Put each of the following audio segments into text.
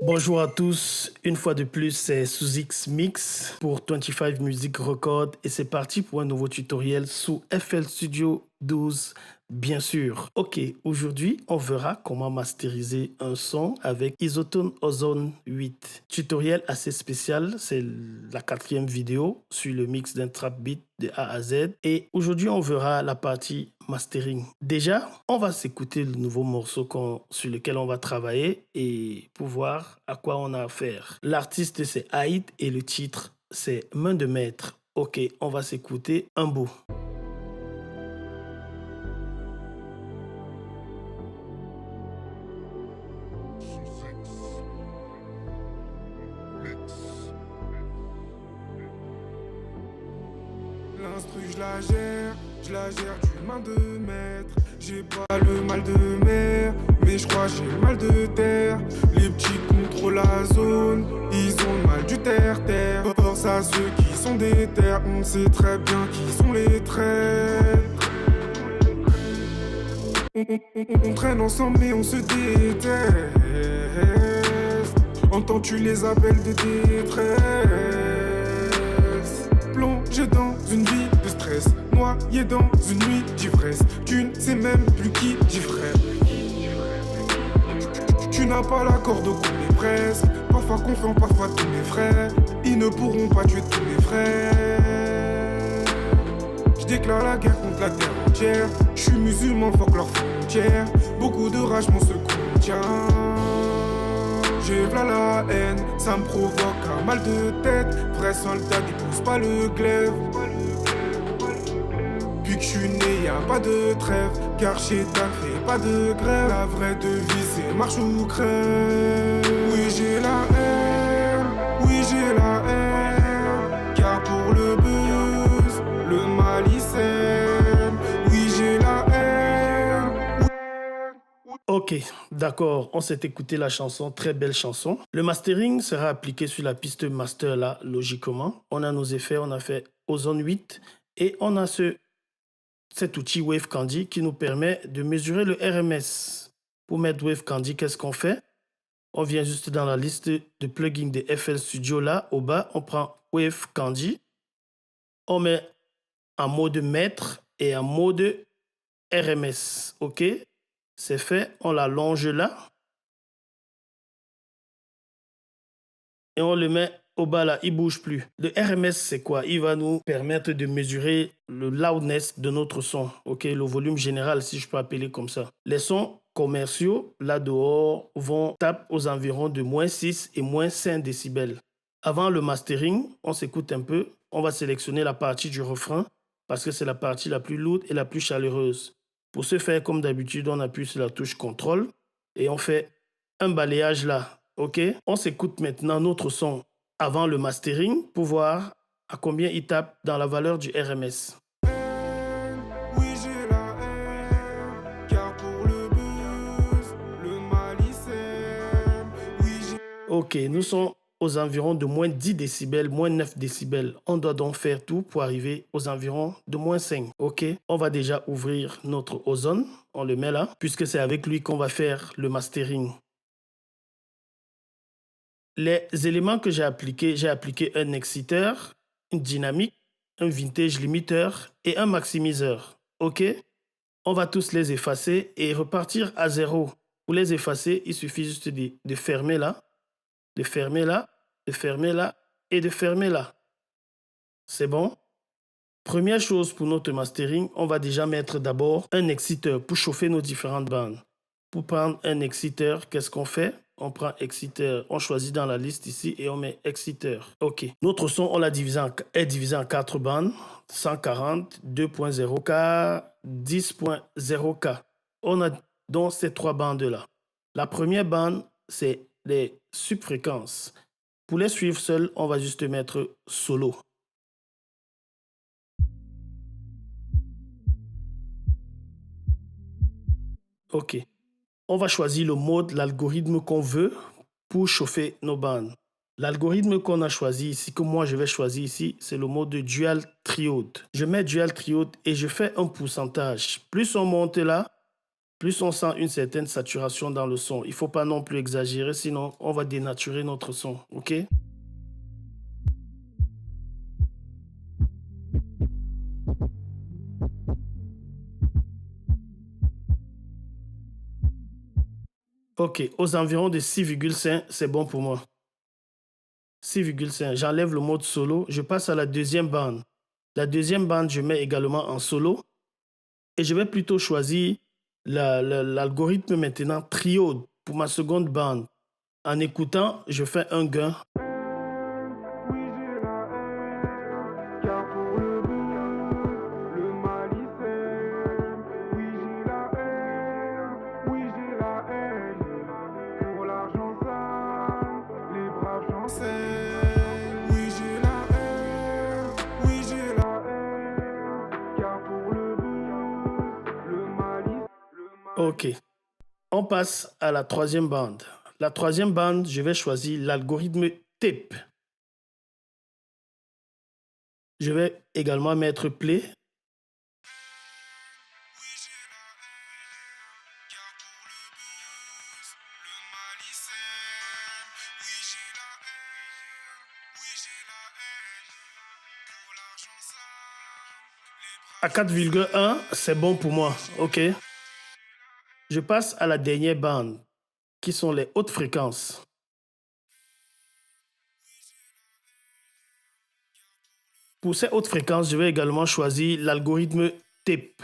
Bonjour à tous, une fois de plus c'est Sous-X Mix pour 25 Music Record et c'est parti pour un nouveau tutoriel sous FL Studio 12 bien sûr. Ok, aujourd'hui on verra comment masteriser un son avec Isotone Ozone 8. Tutoriel assez spécial, c'est la 4e vidéo sur le mix d'un trap beat de A à Z et aujourd'hui on verra la partie mastering. Déjà, on va s'écouter le nouveau morceau sur lequel on va travailler et pour voir à quoi on a affaire. L'artiste c'est Aïd et le titre c'est Main de maître. Ok, on va s'écouter un bout. L'instru je la gère d'une main de maître. J'ai pas le mal de mer, mais je crois j'ai le mal de terre. Les petits contrôlent la zone, ils ont le mal du terre-terre. Force à ceux qui sont des terres, on sait très bien qui sont les traîtres. On traîne ensemble mais on se déteste. Entends-tu les appels de détresse? Plongé dans une vie de stress, noyé dans une nuit d'ivresse. Tu ne sais même plus qui dit frère. Tu n'as pas la corde au cou mais presque. Parfois confiant, parfois tous mes frères. Ils ne pourront pas tuer tous mes frères. Je déclare la guerre contre la terre entière. Je suis musulman, fuck leurs frontières. Beaucoup de rage, mon se contient. J'ai v'là la haine, ça me provoque un mal de tête. Vrai soldat qui pousse pas le glaive. Depuis que je suis né, y'a pas de trêve. Car chez Tal fait pas de grève. La vraie devise c'est marche ou crève. Oui j'ai la haine, oui j'ai la haine. Car pour le buzz, le mal il sème. Oui j'ai la haine. Ok, d'accord, on s'est écouté la chanson, très belle chanson. Le mastering sera appliqué sur la piste master là, logiquement. On a nos effets, on a fait Ozone 8 et on a cet outil Wave Candy qui nous permet de mesurer le RMS. Pour mettre Wave Candy, qu'est-ce qu'on fait? On vient juste dans la liste de plugins de FL Studio là, au bas, on prend Wave Candy, on met en mode maître et en mode RMS, ok? C'est fait, on l'allonge là. Et on le met au bas là, il ne bouge plus. Le RMS, c'est quoi? Il va nous permettre de mesurer le loudness de notre son, ok? Le volume général, si je peux appeler comme ça. Les sons commerciaux, là dehors, vont taper aux environs de -6 et -5 décibels. Avant le mastering, on s'écoute un peu. On va sélectionner la partie du refrain parce que c'est la partie la plus lourde et la plus chaleureuse. Pour ce faire, comme d'habitude, on appuie sur la touche contrôle et on fait un balayage là. Ok, on s'écoute maintenant notre son avant le mastering pour voir à combien il tape dans la valeur du RMS. Oui j'ai la haine, car pour le buzz, le mal il sème. Oui j'ai... Ok, nous sommes aux environs de -10 décibels, -9 décibels. On doit donc faire tout pour arriver aux environs de -5. Ok, on va déjà ouvrir notre ozone. On le met là, puisque c'est avec lui qu'on va faire le mastering. Les éléments que j'ai appliqué un exciteur, une dynamique, un vintage limiteur et un maximiseur. Ok, on va tous les effacer et repartir à 0. Pour les effacer, il suffit juste de fermer là, de fermer là, de fermer là et de fermer là. C'est bon? Première chose pour notre mastering, on va déjà mettre d'abord un exciteur pour chauffer nos différentes bandes. Pour prendre un exciteur, qu'est-ce qu'on fait? On prend exciteur, on choisit dans la liste ici et on met exciteur. Ok. Notre son, on l'a est divisé en 4 bandes. 140, 2.0K, 10.0K. On a donc ces 3 bandes-là. La première bande, c'est les subfréquences. Pour les suivre seuls, on va juste mettre solo. Ok. On va choisir le mode, l'algorithme qu'on veut pour chauffer nos bandes. L'algorithme qu'on a choisi ici, que moi je vais choisir ici, c'est le mode de Dual Triode. Je mets Dual Triode et je fais un pourcentage. Plus on monte là, Plus on sent une certaine saturation dans le son. Il ne faut pas non plus exagérer, sinon on va dénaturer notre son, ok? Ok, aux environs de 6,5, c'est bon pour moi. 6,5, j'enlève le mode solo, je passe à la deuxième bande. La deuxième bande, je mets également en solo. Et je vais plutôt choisir l'algorithme maintenant trio pour ma seconde bande. En écoutant, je fais un gain. Oui, j'ai la haine, car pour le buzz, le malice aime. Oui, j'ai la haine, oui, j'ai la haine. Pour l'argent sale, les braves j'enseigne. Oui, j'ai la haine, oui, j'ai la haine, car pour le buzz, le malice. Ok, on passe à la troisième bande. La troisième bande, je vais choisir l'algorithme tape. Je vais également mettre play. À 4,1, c'est bon pour moi, ok? Je passe à la dernière bande, qui sont les hautes fréquences. Pour ces hautes fréquences, je vais également choisir l'algorithme tape.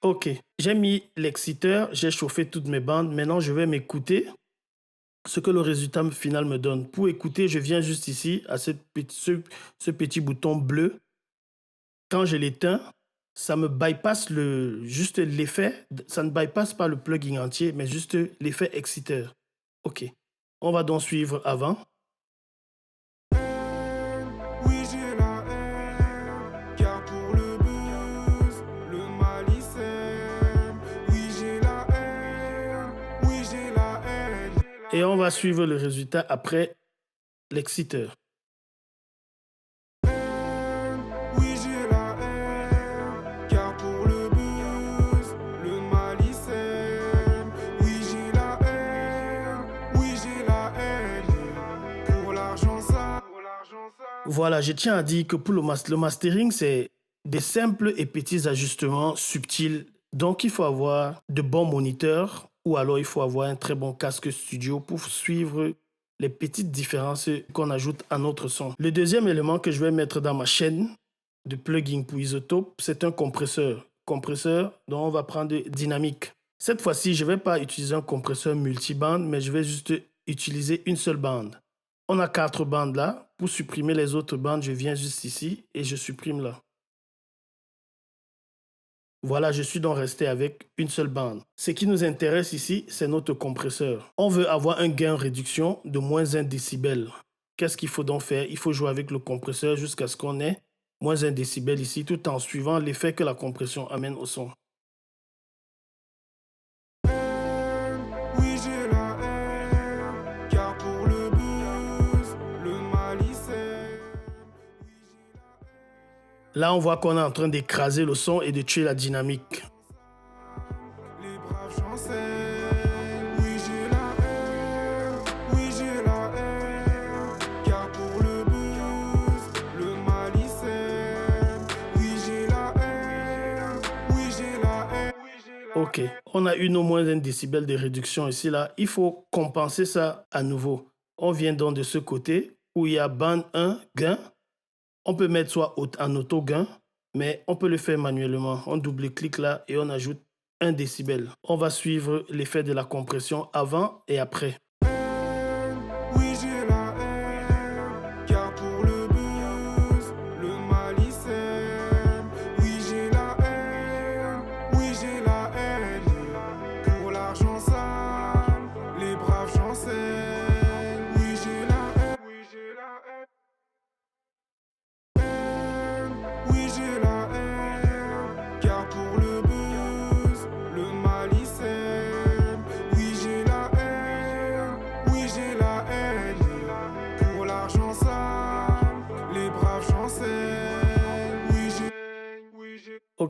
Ok, j'ai mis l'exciteur, j'ai chauffé toutes mes bandes. Maintenant, je vais m'écouter ce que le résultat final me donne. Pour écouter, je viens juste ici à ce petit bouton bleu. Quand je l'éteins, ça me bypass juste l'effet. Ça ne bypasse pas le plugin entier, mais juste l'effet exciteur. Ok, on va donc suivre avant. Oui, j'ai la haine, car pour le buzz, le malice aime. Oui, j'ai la haine, oui, j'ai la haine. Et on va suivre le résultat après l'exciteur. Oui, j'ai la haine, car pour le buzz, le malice aime. Oui, j'ai la haine, oui, j'ai la haine. Pour l'argent sale. Voilà, je tiens à dire que pour le mastering, c'est des simples et petits ajustements subtils. Donc, il faut avoir de bons moniteurs ou alors il faut avoir un très bon casque studio pour suivre les petites différences qu'on ajoute à notre son. Le deuxième élément que je vais mettre dans ma chaîne de plugin pour Isotope, c'est un compresseur. Compresseur dont on va prendre dynamique. Cette fois-ci, je ne vais pas utiliser un compresseur multibande, mais je vais juste utiliser une seule bande. On a 4 bandes là. Pour supprimer les autres bandes, je viens juste ici et je supprime là. Voilà, je suis donc resté avec une seule bande. Ce qui nous intéresse ici, c'est notre compresseur. On veut avoir un gain réduction de moins 1 décibel. Qu'est-ce qu'il faut donc faire? Il faut jouer avec le compresseur jusqu'à ce qu'on ait moins 1 décibel ici, tout en suivant l'effet que la compression amène au son. Oui, j'ai la haine, car pour le buzz, le malice aime. Là, on voit qu'on est en train d'écraser le son et de tuer la dynamique. Les braves j'enseigne. Oui, j'ai la haine, oui, j'ai la haine, car pour le buzz, le malice aime. Oui, j'ai la haine, oui, j'ai la haine. Ok, on a une au moins 1 décibel de réduction ici, là. Il faut compenser ça à nouveau. On vient donc de ce côté où il y a bande 1, gain. On peut mettre soit en auto-gain, mais on peut le faire manuellement. On double-clique là et on ajoute 1 décibel. On va suivre l'effet de la compression avant et après. Oui, j'ai la haine, car pour le buzz, le malice aime. Oui, j'ai la haine, oui, j'ai la haine. Pour l'argent sale, les braves j'enseigne. Oui, j'ai la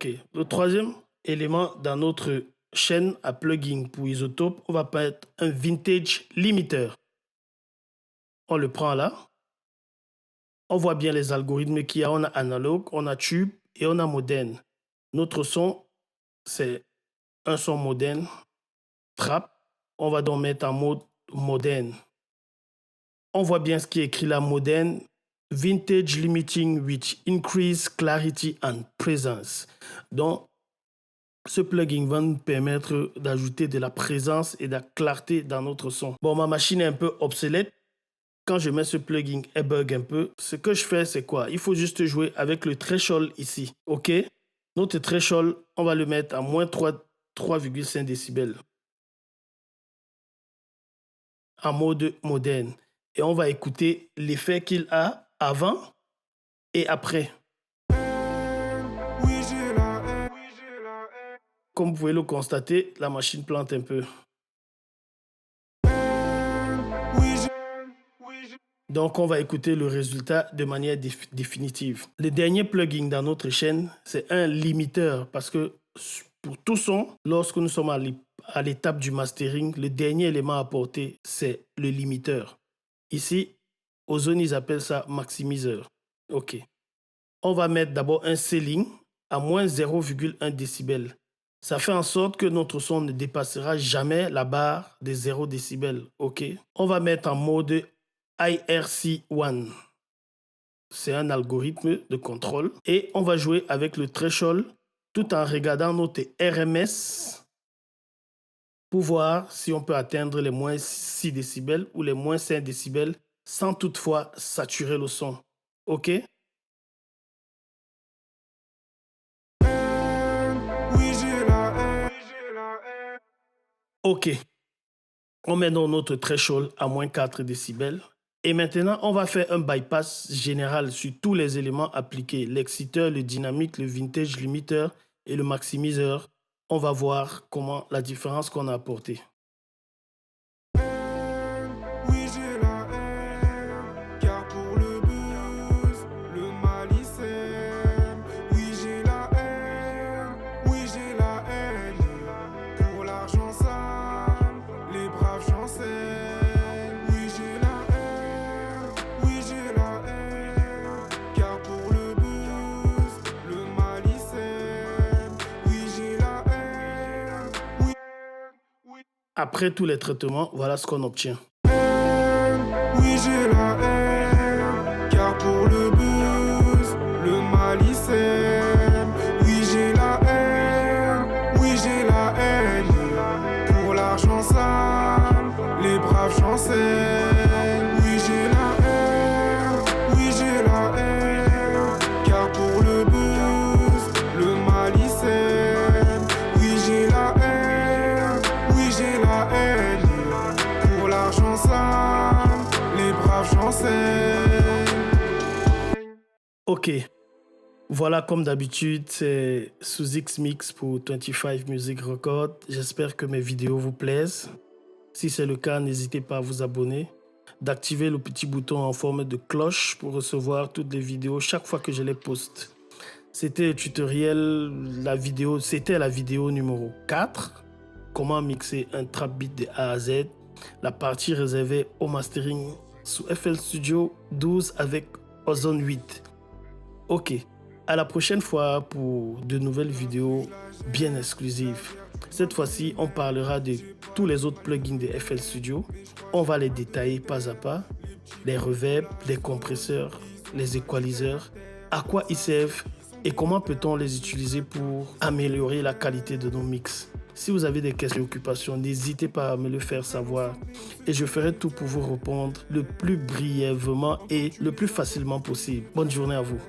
Ok. Le troisième élément dans notre chaîne à plugin pour Isotope, on va mettre un vintage limiter. On le prend là. On voit bien les algorithmes qu'il y a. On a analogue, on a tube et on a moderne. Notre son, c'est un son moderne, trap. On va donc mettre en mode moderne. On voit bien ce qui est écrit là, moderne. Vintage limiting with increased clarity and presence. Donc, ce plugin va nous permettre d'ajouter de la présence et de la clarté dans notre son. Bon, ma machine est un peu obsolète. Quand je mets ce plugin, elle bug un peu. Ce que je fais, c'est quoi? Il faut juste jouer avec le threshold ici. OK? Notre threshold, on va le mettre à moins 3,5 décibels. En mode moderne. Et on va écouter l'effet qu'il a avant et après. Comme vous pouvez le constater, la machine plante un peu. Donc, on va écouter le résultat de manière définitive. Le dernier plugin dans notre chaîne, c'est un limiteur. Parce que pour tout son, lorsque nous sommes à l'étape du mastering, le dernier élément à apporter, c'est le limiteur. Ici, Ozone, ils appellent ça maximiseur. OK. On va mettre d'abord un ceiling à moins 0,1 décibel. Ça fait en sorte que notre son ne dépassera jamais la barre des 0 décibels. OK. On va mettre en mode IRC1. C'est un algorithme de contrôle. Et on va jouer avec le threshold tout en regardant notre RMS pour voir si on peut atteindre les moins 6 décibels ou les moins 5 décibels sans toutefois saturer le son. OK? OK. On met dans notre threshold à moins 4 décibels. Et maintenant, on va faire un bypass général sur tous les éléments appliqués. L'exciteur, le dynamique, le vintage limiter et le maximiseur. On va voir comment la différence qu'on a apportée. Après tous les traitements, voilà ce qu'on obtient. Oui, j'ai la haine, car pour le buzz, le malice aime. Oui, j'ai la haine, pour l'argent sale, les braves chancellent. Oui, j'ai la haine, car pour le buzz, le malice aime. Oui, j'ai la haine, pour l'argent sale, les braves chancellent. Ok, voilà comme d'habitude, c'est sous X-Mix pour 25 Music Record. J'espère que mes vidéos vous plaisent. Si c'est le cas, n'hésitez pas à vous abonner, d'activer le petit bouton en forme de cloche pour recevoir toutes les vidéos chaque fois que je les poste. C'était le tutoriel, c'était la vidéo numéro 4. Comment mixer un trap beat de A à Z. La partie réservée au mastering sous FL Studio 12 avec Ozone 8. Ok, à la prochaine fois pour de nouvelles vidéos bien exclusives. Cette fois-ci, on parlera de tous les autres plugins de FL Studio. On va les détailler pas à pas. Les reverbs, les compresseurs, les équaliseurs, à quoi ils servent et comment peut-on les utiliser pour améliorer la qualité de nos mix. Si vous avez des questions, occupations, n'hésitez pas à me le faire savoir et je ferai tout pour vous répondre le plus brièvement et le plus facilement possible. Bonne journée à vous.